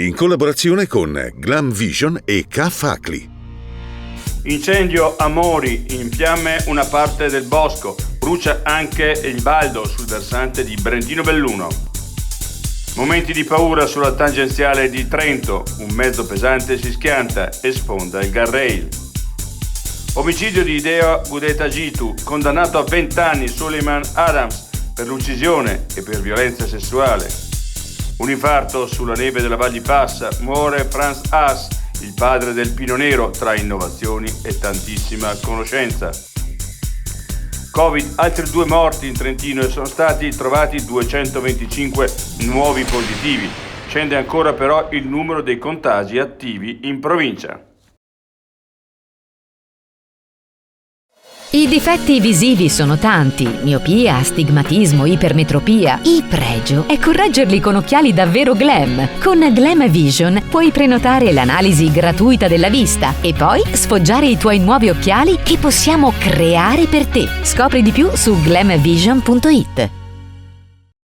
in collaborazione con Glam Vision e K-Facli. Incendio a Mori, in fiamme una parte del bosco, brucia anche il Baldo sul versante di Brentino Belluno. Momenti di paura sulla tangenziale di Trento, un mezzo pesante si schianta e sfonda il guardrail. Omicidio di Ideo Gudeta Gitu, condannato a 20 anni Suleiman Adams per l'uccisione e per violenza sessuale. Un infarto sulla neve della Val di Passa, muore Franz Haas, il padre del Pino Nero, tra innovazioni e tantissima conoscenza. Covid, altri 2 morti in Trentino e sono stati trovati 225 nuovi positivi. Scende ancora però il numero dei contagi attivi in provincia. I difetti visivi sono tanti: miopia, astigmatismo, ipermetropia. Il pregio è correggerli con occhiali davvero glam. Con Glam Vision puoi prenotare l'analisi gratuita della vista e poi sfoggiare i tuoi nuovi occhiali che possiamo creare per te. Scopri di più su glamvision.it.